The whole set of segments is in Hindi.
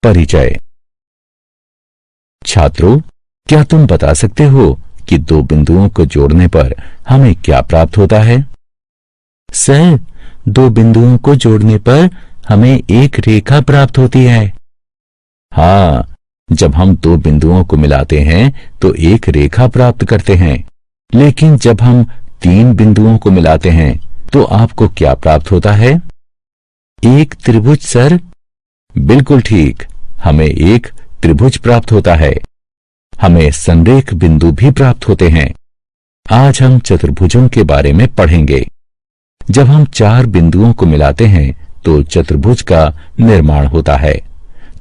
परिचय। छात्रों, क्या तुम बता सकते हो कि दो बिंदुओं को जोड़ने पर हमें क्या प्राप्त होता है? सर, दो बिंदुओं को जोड़ने पर हमें एक रेखा प्राप्त होती है। हाँ, जब हम दो बिंदुओं को मिलाते हैं तो एक रेखा प्राप्त करते हैं। लेकिन जब हम तीन बिंदुओं को मिलाते हैं तो आपको क्या प्राप्त होता है? एक त्रिभुज सर। बिल्कुल ठीक, हमें एक त्रिभुज प्राप्त होता है। हमें संरेख बिंदु भी प्राप्त होते हैं। आज हम चतुर्भुजों के बारे में पढ़ेंगे। जब हम चार बिंदुओं को मिलाते हैं तो चतुर्भुज का निर्माण होता है।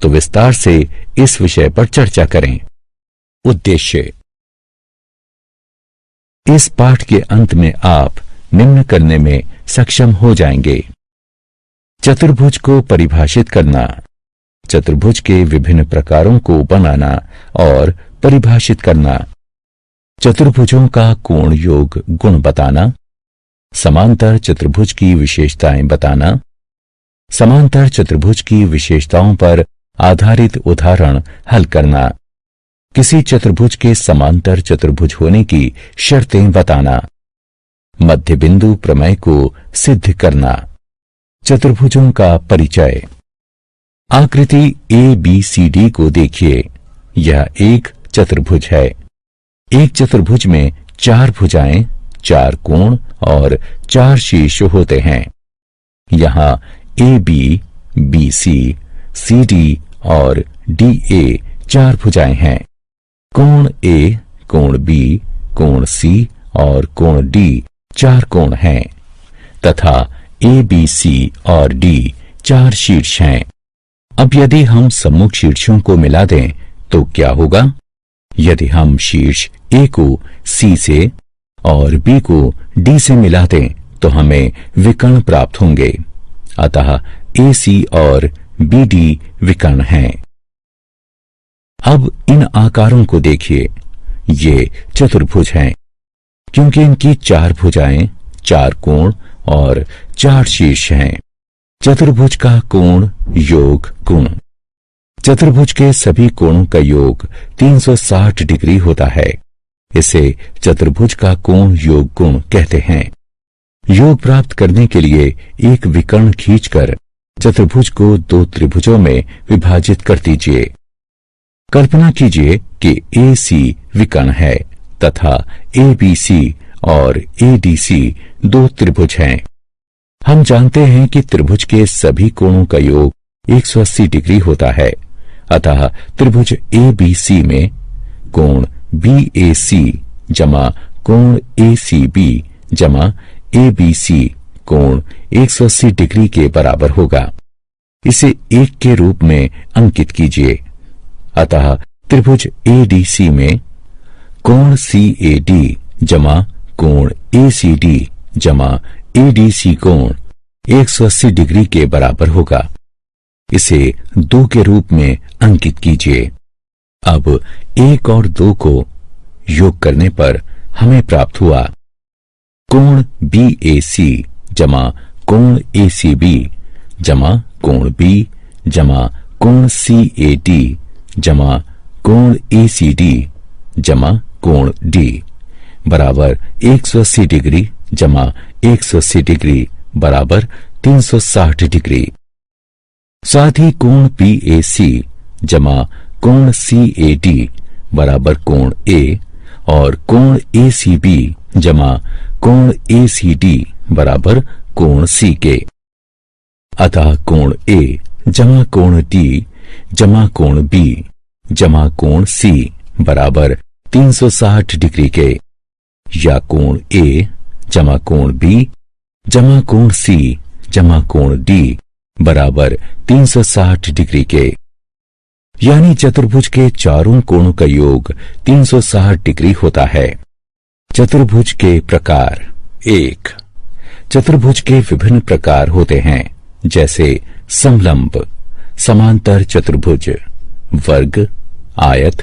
तो विस्तार से इस विषय पर चर्चा करें। उद्देश्य। इस पाठ के अंत में आप निम्न करने में सक्षम हो जाएंगे। चतुर्भुज को परिभाषित करना, चतुर्भुज के विभिन्न प्रकारों को बनाना और परिभाषित करना, चतुर्भुजों का कोण योग गुण बताना, समांतर चतुर्भुज की विशेषताएं बताना, समांतर चतुर्भुज की विशेषताओं पर आधारित उदाहरण हल करना, किसी चतुर्भुज के समांतर चतुर्भुज होने की शर्तें बताना, मध्य बिंदु प्रमेय को सिद्ध करना। चतुर्भुजों का परिचय। आकृति ABCD को देखिए। यह एक चतुर्भुज है। एक चतुर्भुज में चार भुजाएं, चार कोण और चार शीर्ष होते हैं। यहाँ AB, BC, CD और DA चार भुजाएं हैं। कोण A, कोण B, कोण C और कोण D चार कोण हैं तथा ABC और D चार शीर्ष हैं। अब यदि हम सम्मुख शीर्षों को मिला दें तो क्या होगा? यदि हम शीर्ष A को C से और B को D से मिला दें तो हमें विकर्ण प्राप्त होंगे। अतः AC और BD विकर्ण हैं। अब इन आकारों को देखिए। ये चतुर्भुज हैं क्योंकि इनकी चार भुजाएं, चार कोण और चार शीर्ष हैं। चतुर्भुज का कोण योग गुण। चतुर्भुज के सभी कोणों का योग 360 डिग्री होता है। इसे चतुर्भुज का कोण योग गुण कहते हैं। योग प्राप्त करने के लिए एक विकर्ण खींचकर चतुर्भुज को दो त्रिभुजों में विभाजित कर दीजिए। कल्पना कीजिए कि AC विकर्ण है तथा ABC और ADC दो त्रिभुज हैं। हम जानते हैं कि त्रिभुज के सभी कोणों का योग 180 डिग्री होता है। अतः त्रिभुज ABC में कोण BAC जमा कोण ACB जमा ABC कोण 180 डिग्री के बराबर होगा। इसे एक के रूप में अंकित कीजिए। अतः त्रिभुज ADC में कोण CAD जमा कोण ACD जमा ADC कोण 180 डिग्री के बराबर होगा। इसे 2 के रूप में अंकित कीजिए। अब 1 और 2 को योग करने पर हमें प्राप्त हुआ कोण BAC जमा कोण ACB जमा कोण B जमा कोण CAD जमा कोण ACD जमा कोण D बराबर 180 डिग्री जमा 180 डिग्री बराबर 360 डिग्री। साथ ही कोण BAC जमा कोण CAD बराबर कोण A और कोण ACB जमा कोण ACD बराबर कोण C के। अतः कोण A जमा कोण D जमा कोण B जमा कोण C बराबर 360 डिग्री के, या कोण A जमा कोण B जमा कोण C जमा कोण D बराबर 360 डिग्री के। यानी चतुर्भुज के चारों कोणों का योग 360 डिग्री होता है। चतुर्भुज के प्रकार। 1. चतुर्भुज के विभिन्न प्रकार होते हैं, जैसे समलंब, समांतर चतुर्भुज, वर्ग, आयत,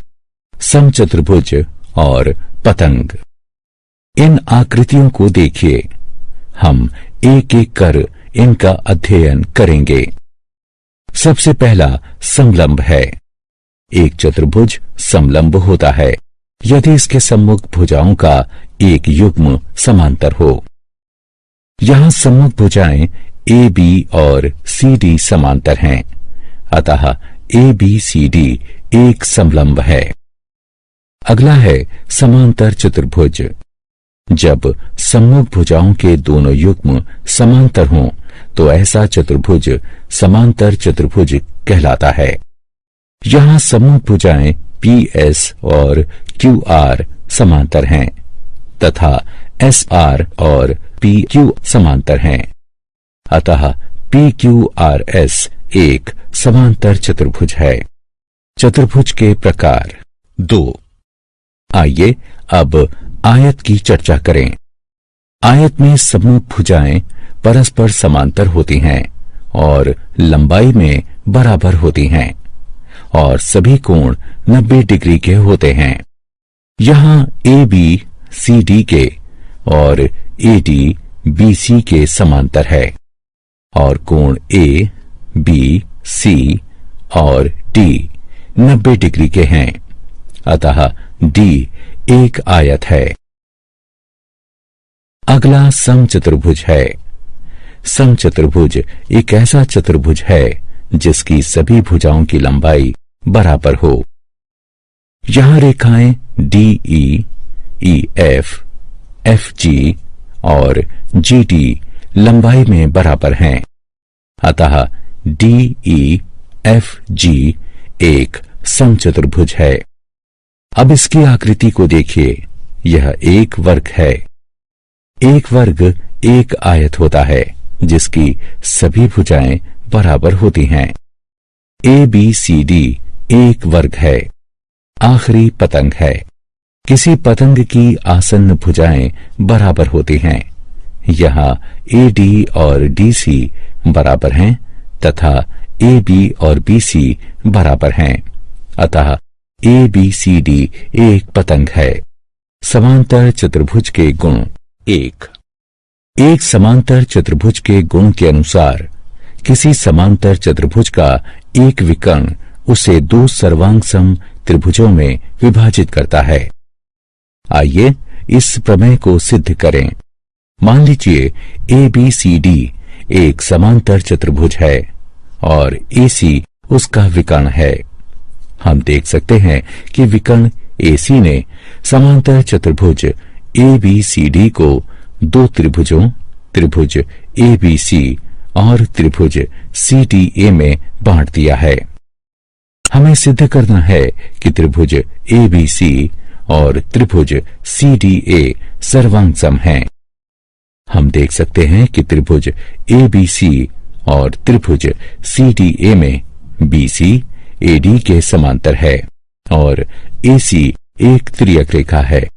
समचतुर्भुज और पतंग। इन आकृतियों को देखिए। हम एक एक कर इनका अध्ययन करेंगे। सबसे पहला समलंब है। एक चतुर्भुज समलंब होता है यदि इसके सम्मुख भुजाओं का एक युग्म समांतर हो। यहां सम्मुख भुजाएं ए बी और सी डी समांतर हैं, अतः ए बी सी डी एक समलंब है। अगला है समांतर चतुर्भुज। जब सम्मुख भुजाओं के दोनों युग्म समांतर हों तो ऐसा चतुर्भुज समांतर चतुर्भुज कहलाता है। यहां सम्मुख भुजाएं पी एस और क्यू आर समांतर हैं तथा एस आर और पी क्यू समांतर हैं, अतः पी क्यू आर एस एक समांतर चतुर्भुज है। चतुर्भुज के प्रकार 2। आइए अब आयत की चर्चा करें। आयत में सम्मुख भुजाएं परस्पर समांतर होती हैं और लंबाई में बराबर होती हैं और सभी कोण 90 डिग्री के होते हैं। यहां ए बी सी डी के और ए डी बी सी के समांतर है और कोण ए बी सी और डी 90 डिग्री के हैं, अतः डी एक आयत है। अगला समचतुर्भुज है। समचतुर्भुज एक ऐसा चतुर्भुज है जिसकी सभी भुजाओं की लंबाई बराबर हो। यहां रेखाएं D E F F G और जी डी लंबाई में बराबर हैं, अतः डी ई एफ जी एक समचतुर्भुज है। अब इसकी आकृति को देखिए, यह एक वर्ग है। एक वर्ग एक आयत होता है जिसकी सभी भुजाएं बराबर होती हैं। ए बी सी डी एक वर्ग है। आखिरी पतंग है। किसी पतंग की आसन्न भुजाएं बराबर होती हैं। यहाँ ए डी और डी सी बराबर हैं तथा ए बी और बी सी बराबर हैं, अतः ए बी सी डी एक पतंग है। समांतर चतुर्भुज के गुण 1। एक समांतर चतुर्भुज के गुण के अनुसार किसी समांतर चतुर्भुज का एक विकर्ण उसे दो सर्वांगसम त्रिभुजों में विभाजित करता है। आइए इस प्रमेय को सिद्ध करें। मान लीजिए ए बी सी डी एक समांतर चतुर्भुज है और ए सी उसका विकर्ण है। हम देख सकते हैं कि विकर्ण ए सी ने समांतर चतुर्भुज ए बी सी डी को दो त्रिभुजों त्रिभुज ए बी सी और त्रिभुज सी डी ए में बांट दिया है। हमें सिद्ध करना है कि त्रिभुज ए बी सी और त्रिभुज सी डी ए सर्वांगसम हैं। हम देख सकते हैं कि त्रिभुज ए बी सी और त्रिभुज सी डी ए में बी सी ए डी के समांतर है और ए सी एक त्रियक रेखा है।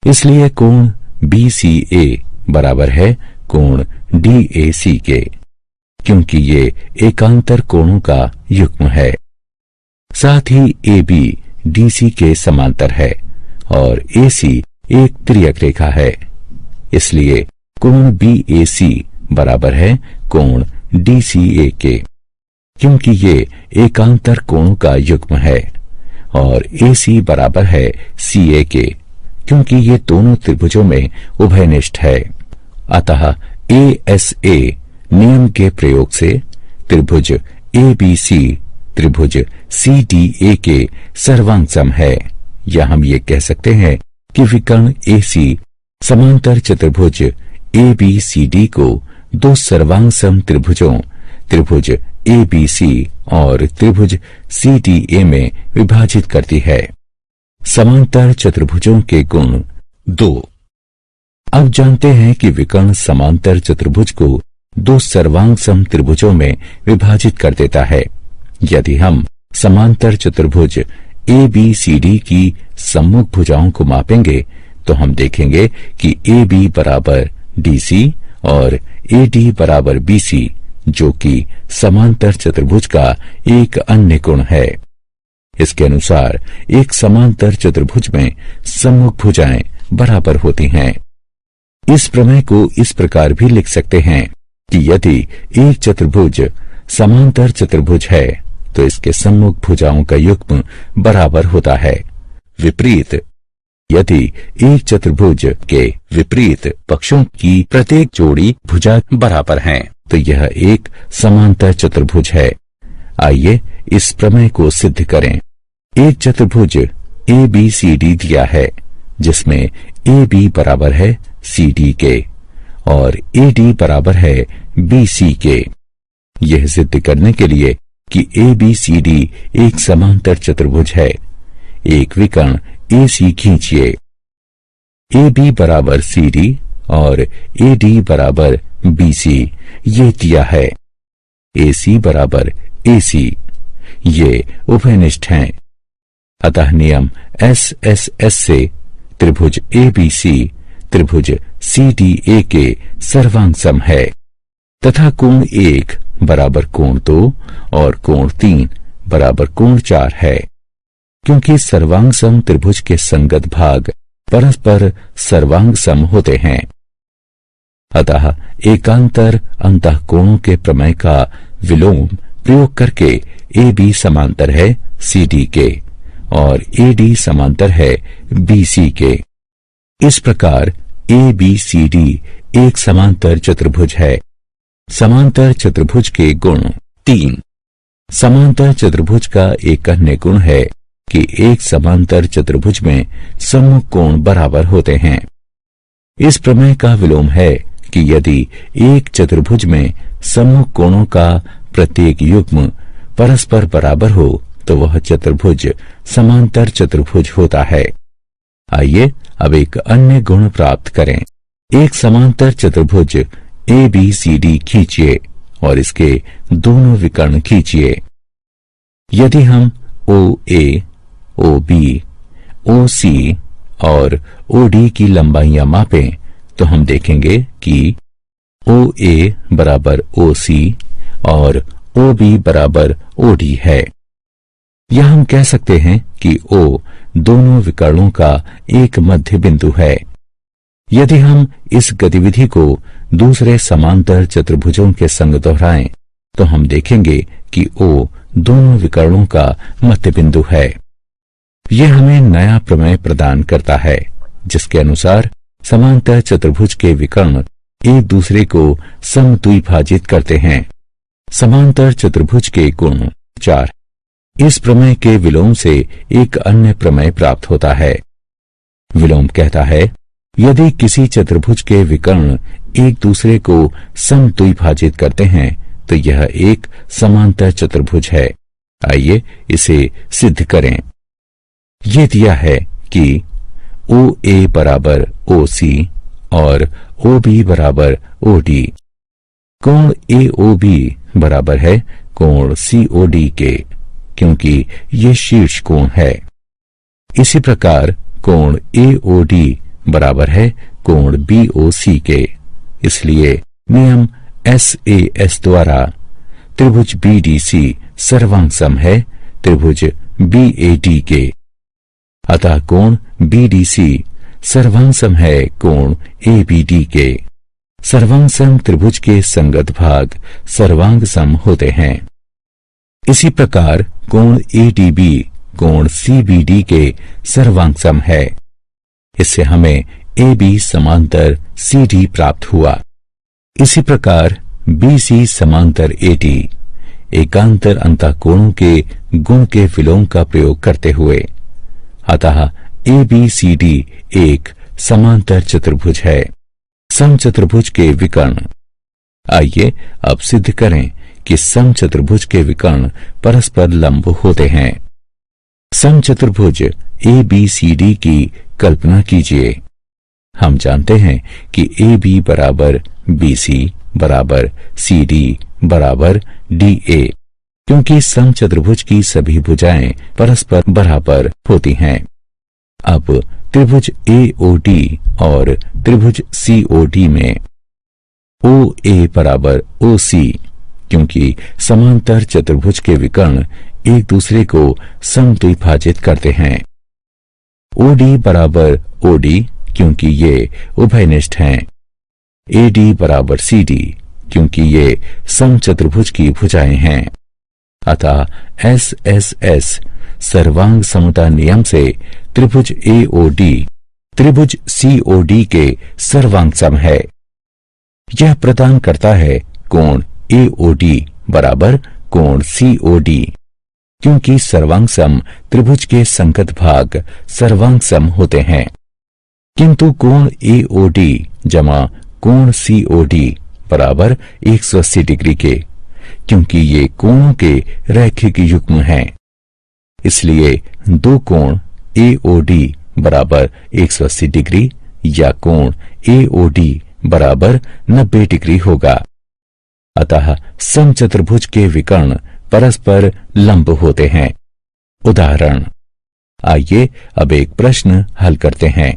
इसलिए कोण बी सी ए बराबर है कोण डी ए सी के, क्योंकि ये एकांतर कोणों का युग्म है। साथ ही ए बी डी सी के समांतर है और ए सी एक त्रियक रेखा है। इसलिए कोण बी ए सी बराबर है कोण डी सी ए के, क्योंकि ये एकांतर कोणों का युग्म है और ए सी बराबर है सी ए के, क्योंकि ये दोनों त्रिभुजों में उभयनिष्ठ है। अतः ए एस ए नियम के प्रयोग से त्रिभुज ए बी सी त्रिभुज सी डी ए के सर्वांगसम है, या हम ये कह सकते हैं कि विकर्ण ए सी समांतर चतुर्भुज ए बी सी डी को दो सर्वांगसम त्रिभुजों त्रिभुज ए बी सी और त्रिभुज सी डी ए में विभाजित करती है। समांतर चतुर्भुजों के गुण 2। अब जानते हैं कि विकर्ण समांतर चतुर्भुज को दो सर्वांगसम त्रिभुजों में विभाजित कर देता है। यदि हम समांतर चतुर्भुज ए बी सी डी की सम्मुख भुजाओं को मापेंगे तो हम देखेंगे कि ए बी बराबर डी सी और ए डी बराबर बी सी, जो कि समांतर चतुर्भुज का एक अन्य गुण है। इसके अनुसार एक समांतर चतुर्भुज में सम्मुख भुजाएं बराबर होती हैं। इस प्रमेय को इस प्रकार भी लिख सकते हैं कि यदि एक चतुर्भुज समांतर चतुर्भुज है तो इसके सम्मुख भुजाओं का युग्म बराबर होता है। विपरीत, यदि एक चतुर्भुज के विपरीत पक्षों की प्रत्येक जोड़ी भुजा बराबर हैं, तो यह एक समांतर चतुर्भुज है। आइए इस प्रमेय को सिद्ध करें। एक चतुर्भुज ABCD दिया है जिसमें AB बराबर है CD के और AD बराबर है BC के। यह सिद्ध करने के लिए कि ABCD एक समांतर चतुर्भुज है, एक विकर्ण AC खींचिए। AB बराबर CD और AD बराबर BC ये दिया है। AC बराबर AC ये उभयनिष्ठ हैं। अतः नियम SSS से त्रिभुज ABC त्रिभुज CDA के सर्वांग सम है तथा कोण 1 बराबर कोण 2 और कोण 3 बराबर कोण 4 है। क्योंकि सर्वांग सम त्रिभुज के संगत भाग परस्पर सर्वांग सम होते हैं, अतः एकांतर अंतःकोणों के प्रमेय का विलोम प्रयोग करके AB समांतर है CD के और AD समांतर है BC के। इस प्रकार ABCD एक समांतर चतुर्भुज है। समांतर चतुर्भुज के गुण 3। समांतर चतुर्भुज का एक अन्य गुण है कि एक समांतर चतुर्भुज में सम्मुख कोण बराबर होते हैं। इस प्रमेय का विलोम है कि यदि एक चतुर्भुज में सम्मुख कोणों का प्रत्येक युग्म परस्पर बराबर हो तो वह चतुर्भुज समांतर चतुर्भुज होता है। आइए अब एक अन्य गुण प्राप्त करें। एक समांतर चतुर्भुज ABCD खींचिए और इसके दोनों विकर्ण खींचिए। यदि हम OA, OB, OC और OD की लंबाइयां मापें तो हम देखेंगे कि OA बराबर OC और OB बराबर OD है। यह हम कह सकते हैं कि O दोनों विकर्णों का एक मध्य बिंदु है। यदि हम इस गतिविधि को दूसरे समांतर चतुर्भुजों के संग दोहराएं तो हम देखेंगे कि O दोनों विकर्णों का मध्य बिंदु है। यह हमें नया प्रमेय प्रदान करता है जिसके अनुसार समांतर चतुर्भुज के विकर्ण एक दूसरे को समद्विभाजित करते हैं। समांतर चतुर्भुज के गुण 4। इस प्रमेय के विलोम से एक अन्य प्रमेय प्राप्त होता है। विलोम कहता है यदि किसी चतुर्भुज के विकर्ण एक दूसरे को समद्विभाजित करते हैं तो यह एक समांतर चतुर्भुज है। आइए इसे सिद्ध करें। ये दिया है कि OA बराबर OC और OB बराबर OD। कोण AOB बराबर है कोण COD के, क्योंकि ये शीर्ष कोण है। इसी प्रकार कोण AOD बराबर है कोण BOC के। इसलिए नियम SAS द्वारा त्रिभुज BDC सर्वांग सम है त्रिभुज BAD के। अतः कोण BDC सर्वांग सम है कोण ABD के। सर्वांग सम त्रिभुज के संगत भाग सर्वांग सम होते हैं। इसी प्रकार कोण ADB कोण CBD के सर्वांग सम है। इससे हमें AB समांतर CD प्राप्त हुआ। इसी प्रकार BC समांतर AD एकांतर अंतःकोणों के गुण के विलोम का प्रयोग करते हुए, अतः ABCD एक समांतर चतुर्भुज है। समचतुर्भुज के विकर्ण। आइए अब सिद्ध करें कि समचतुर्भुज के विकर्ण परस्पर लंब होते हैं। समचतुर्भुज ABCD की कल्पना कीजिए। हम जानते हैं कि AB बराबर BC बराबर CD बराबर DA, क्योंकि समचतुर्भुज की सभी भुजाएं परस्पर बराबर होती हैं। अब त्रिभुज AOD और त्रिभुज COD में OA बराबर OC, क्योंकि समांतर चतुर्भुज के विकर्ण एक दूसरे को समद्विभाजित करते हैं। OD बराबर OD, क्योंकि ये उभयनिष्ठ हैं। AD बराबर CD, क्योंकि ये समचतुर्भुज की भुजाएं हैं। अतः एस एस एस सर्वांग समता नियम से त्रिभुज एओडी त्रिभुज सीओडी के सर्वांग सम है। यह प्रदान करता है कोण एओडी बराबर कोण सीओडी, क्योंकि सर्वांग सम त्रिभुज के संगत भाग सर्वांग सम होते हैं। किंतु कोण एओडी जमा कोण सीओडी बराबर 180 डिग्री के, क्योंकि ये कोणों के रैखिक युग्म हैं। इसलिए दो कोण एओडी बराबर 180 डिग्री या कोण एओडी बराबर 90 डिग्री होगा। अतः समचतुर्भुज के विकर्ण परस्पर लंब होते हैं। उदाहरण, आइए अब एक प्रश्न हल करते हैं।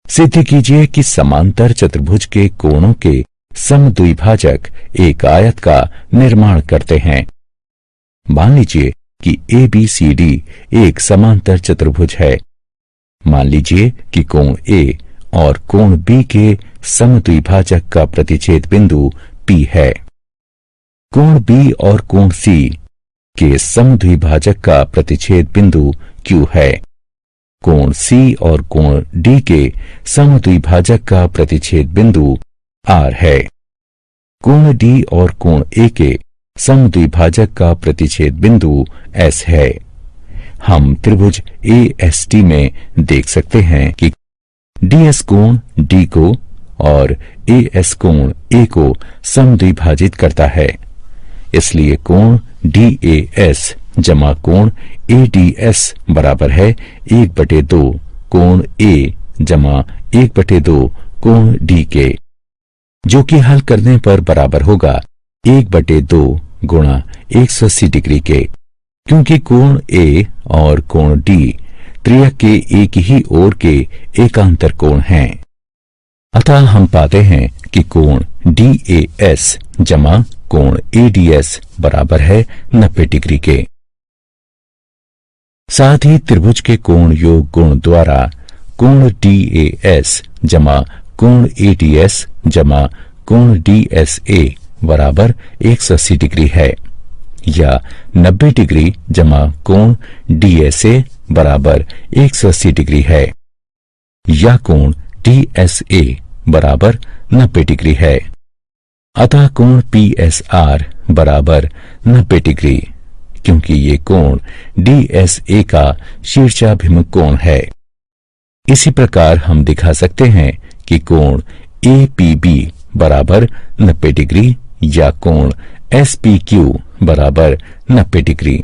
सिद्ध कीजिए कि समांतर चतुर्भुज के कोणों के समद्विभाजक एक आयत का निर्माण करते हैं। मान लीजिए कि ABCD एक समांतर चतुर्भुज है। मान लीजिए कि कोण A और कोण B के समद्विभाजक का प्रतिच्छेद बिंदु P है। कोण B और कोण C के समद्विभाजक का प्रतिच्छेद बिंदु Q है। कोण C और कोण D के समद्विभाजक का प्रतिच्छेद बिंदु R है। कोण D और कोण A के समद्विभाजक का प्रतिच्छेद बिंदु S है। हम त्रिभुज AST में देख सकते हैं कि DS कोण D को और AS कोण A को समद्विभाजित करता है। इसलिए कोण DAS जमा कोण ADS बराबर है 1/2 कोण A जमा 1/2 कोण D के, जो कि हल करने पर बराबर होगा 1/2 गुणा 180 डिग्री के, क्योंकि कोण A और कोण D त्रियक के एक ही ओर के एकांतर कोण हैं। अतः हम पाते हैं कि कोण DAS जमा कोण ADS बराबर है 90 डिग्री के। साथ ही त्रिभुज के कोण योग गुण द्वारा कोण DAS जमा कोण ADS जमा कोण DSA बराबर 180 डिग्री है, या 90 डिग्री जमा कोण DSA बराबर 180 डिग्री है, या कोण DSA बराबर 90 डिग्री है। अतः कोण PSR बराबर 90 डिग्री, क्योंकि ये कोण DSA का शीर्षाभिमुख कोण है। इसी प्रकार हम दिखा सकते हैं कि कोण APB बराबर 90 डिग्री या कोण SPQ बराबर 90 डिग्री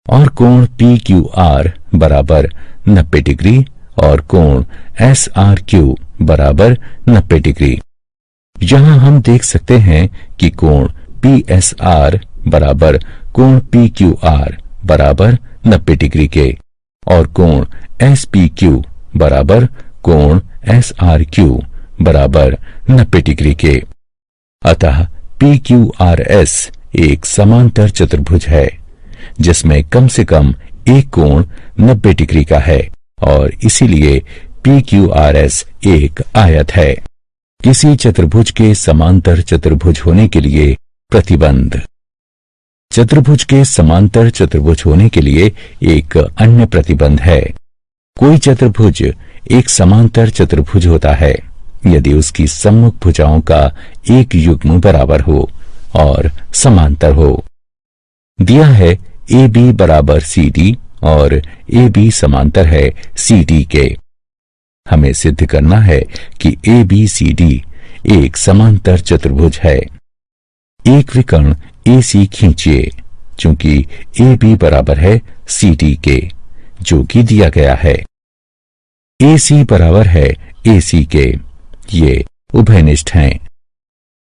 और कोण PQR बराबर 90 डिग्री और कोण SRQ बराबर 90 डिग्री। यहां हम देख सकते हैं कि कोण PSR बराबर कोण PQR बराबर 90 डिग्री के और कोण SPQ बराबर कोण SRQ बराबर 90 डिग्री के। अतः PQRS एक समांतर चतुर्भुज है जिसमें कम से कम एक कोण 90 डिग्री का है और इसीलिए PQRS एक आयत है। किसी चतुर्भुज के समांतर चतुर्भुज होने के लिए प्रतिबंध। चतुर्भुज के समांतर चतुर्भुज होने के लिए एक अन्य प्रतिबंध है। कोई चतुर्भुज एक समांतर चतुर्भुज होता है यदि उसकी सम्मुख भुजाओं का एक युग्म बराबर हो और समांतर हो। दिया है AB बराबर CD और AB समांतर है CD के। हमें सिद्ध करना है कि ABCD एक समांतर चतुर्भुज है। एक विकर्ण AC खींचिए, चूंकि AB बराबर है CD के, जो कि दिया गया है। AC बराबर है AC के, ये उभयनिष्ठ हैं,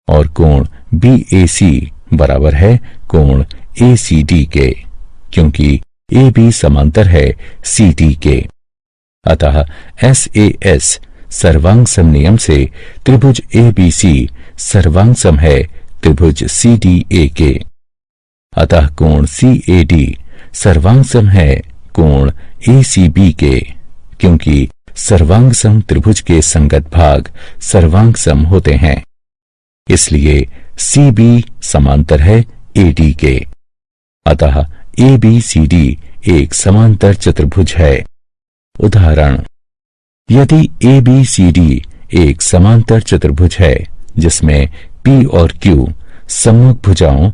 और कोण BAC बराबर है कोण ACD के, क्योंकि AB समांतर है CD के। अतः SAS सर्वांग सम नियम से त्रिभुज ABC सर्वांग सम है त्रिभुज CDA के। अतः कोण CAD सर्वांग सम है कोण ACB के, क्योंकि सर्वांग सम त्रिभुज के संगत भाग सर्वांग सम होते हैं। इसलिए CB समांतर है AD के। अतः ABCD एक समांतर चतुर्भुज है। उदाहरण, यदि ABCD एक समांतर चतुर्भुज है जिसमें P और Q सम्मुख भुजाओं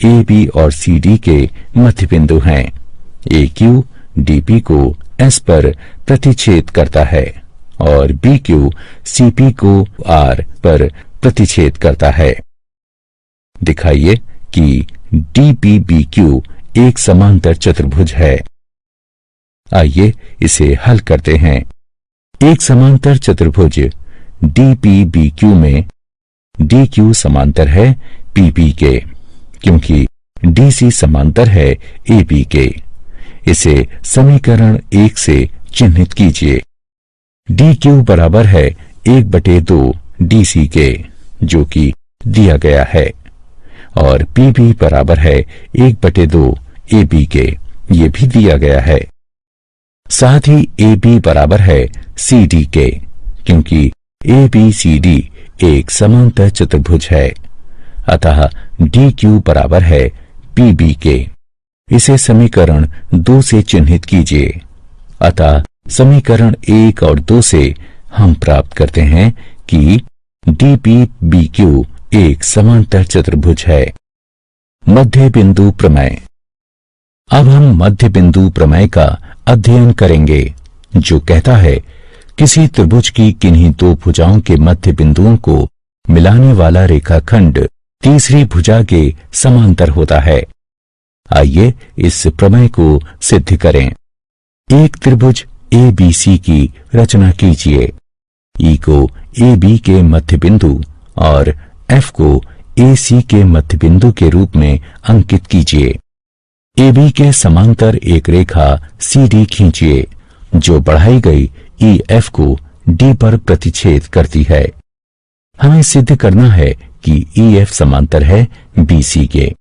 AB और CD के मध्य बिंदु हैं, AQ DP को S पर प्रतिच्छेद करता है और BQ CP को R पर प्रतिच्छेद करता है। दिखाइए कि DPBQ एक समांतर चतुर्भुज है। आइए इसे हल करते हैं। एक समांतर चतुर्भुज DPBQ में DQ समांतर है PP के, क्योंकि DC समांतर है AB के। इसे समीकरण 1 से चिन्हित कीजिए। DQ बराबर है 1/2 DC के, जो कि दिया गया है, और PP बराबर है 1/2 AB के, ये भी दिया गया है। साथ ही AB बराबर है CD के, क्योंकि ABCD एक समांतर चतुर्भुज है। अतः DQ बराबर है PB के। इसे समीकरण 2 से चिन्हित कीजिए। अतः समीकरण 1 और 2 से हम प्राप्त करते हैं कि DPBQ एक समांतर चतुर्भुज है। मध्य बिंदु प्रमेय। अब हम मध्य बिंदु प्रमेय का अध्ययन करेंगे, जो कहता है किसी त्रिभुज की किन्हीं दो भुजाओं के मध्य बिंदुओं को मिलाने वाला रेखाखंड तीसरी भुजा के समांतर होता है। आइए इस प्रमेय को सिद्ध करें। एक त्रिभुज ABC की रचना कीजिए। E को AB के मध्य बिंदु और F को AC के मध्य बिंदु के रूप में अंकित कीजिए। AB के समांतर एक रेखा CD खींचिए, जो बढ़ाई गई EF को D पर प्रतिच्छेद करती है। हमें सिद्ध करना है कि EF समांतर है BC के।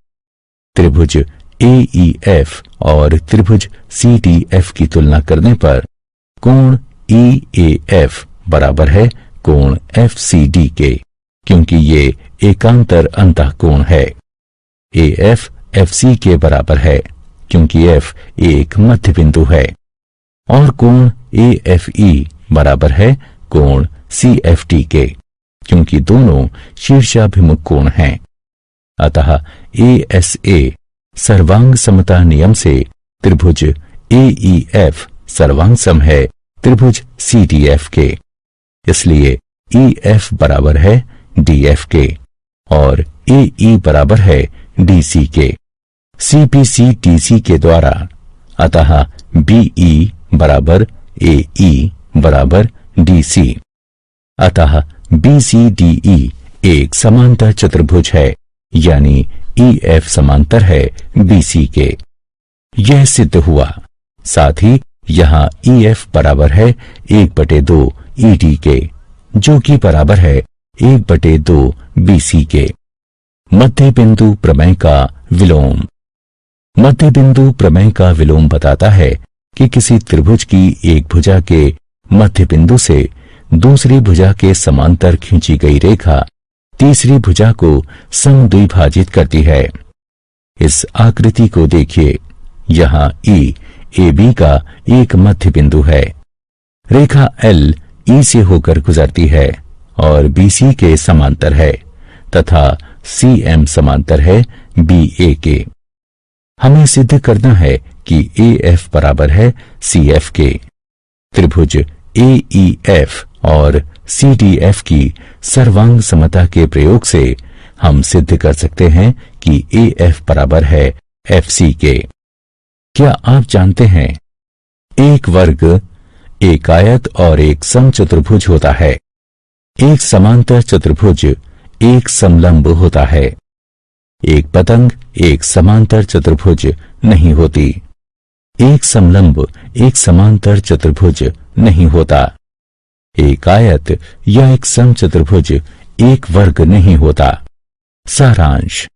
त्रिभुज AEF और त्रिभुज CDF की तुलना करने पर कोण EAF बराबर है कोण FCD के, क्योंकि ये एकांतर अंतःकोण है। AF FC के बराबर है, क्योंकि F एक मध्य बिंदु है, और कोण AFE बराबर है कोण CFD के, क्योंकि दोनों शीर्षाभिमुख कोण हैं। अतः ASA सर्वांग समता नियम से त्रिभुज AEF सर्वांग सम है त्रिभुज CDF के। इसलिए EF बराबर है DF के और AE बराबर है DC के। CPC DC के द्वारा, अतः BE बराबर AE बराबर DC। अतः BCDE एक समांतर चतुर्भुज है, यानी EF समांतर है BC के। यह सिद्ध हुआ। साथ ही यहाँ EF बराबर है 1/2 ED के, जो कि बराबर है 1/2 BC के। मध्य बिंदु प्रमेय का विलोम। मध्य बिंदु प्रमेय का विलोम बताता है कि किसी त्रिभुज की एक भुजा के मध्य बिंदु से दूसरी भुजा के समांतर खींची गई रेखा तीसरी भुजा को समद्विभाजित करती है। इस आकृति को देखिए। यहाँ E AB का एक मध्य बिंदु है। रेखा L E से होकर गुजरती है और BC के समांतर है, तथा CM समांतर है BA के। हमें सिद्ध करना है कि AF बराबर है CF के। त्रिभुज AEF और CDF की सर्वांग समता के प्रयोग से हम सिद्ध कर सकते हैं कि AF बराबर है FC के। क्या आप जानते हैं, एक वर्ग, एक आयत और एक समचतुर्भुज होता है। एक समांतर चतुर्भुज एक समलंब होता है। एक पतंग एक समांतर चतुर्भुज नहीं होती। एक समलंब एक समांतर चतुर्भुज नहीं होता। एक आयत या एक समचतुर्भुज एक वर्ग नहीं होता। सारांश।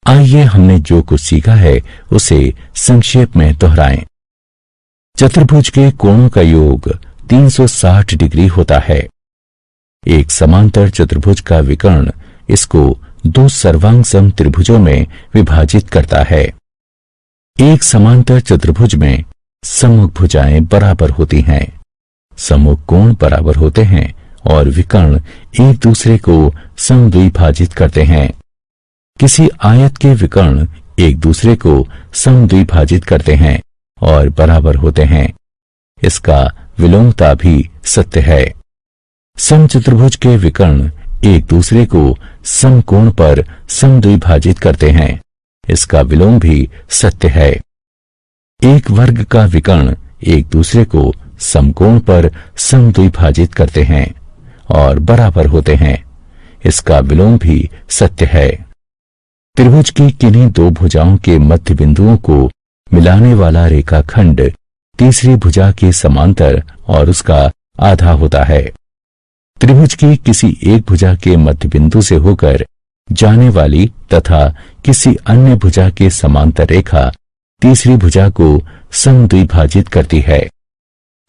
आइए हमने जो कुछ सीखा है उसे संक्षेप में दोहराएं। चतुर्भुज के कोणों का योग 360 डिग्री होता है। एक समांतर चतुर्भुज का विकर्ण इसको दो सर्वांग सम त्रिभुजों में विभाजित करता है। एक समांतर चतुर्भुज में सम्मुख भुजाएं बराबर होती हैं, सम्मुख कोण बराबर होते हैं और विकर्ण एक दूसरे को समद्विभाजित करते हैं। किसी आयत के विकर्ण एक दूसरे को समद्विभाजित करते हैं और बराबर होते हैं। इसका विलोमता भी सत्य है। समचतुर्भुज के विकर्ण एक दूसरे को समकोण पर समद्विभाजित करते हैं। इसका विलोम भी सत्य है। एक वर्ग का विकर्ण एक दूसरे को समकोण पर समद्विभाजित करते हैं और बराबर होते हैं। इसका विलोम भी सत्य है। त्रिभुज की किन्हीं दो भुजाओं के मध्य बिंदुओं को मिलाने वाला रेखाखंड तीसरी भुजा के समांतर और उसका आधा होता है। त्रिभुज की किसी एक भुजा के मध्य बिंदु से होकर जाने वाली तथा किसी अन्य भुजा के समांतर रेखा तीसरी भुजा को समद्विभाजित करती है।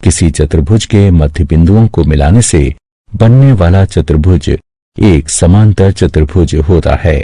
किसी चतुर्भुज के मध्य बिंदुओं को मिलाने से बनने वाला चतुर्भुज एक समांतर चतुर्भुज होता है।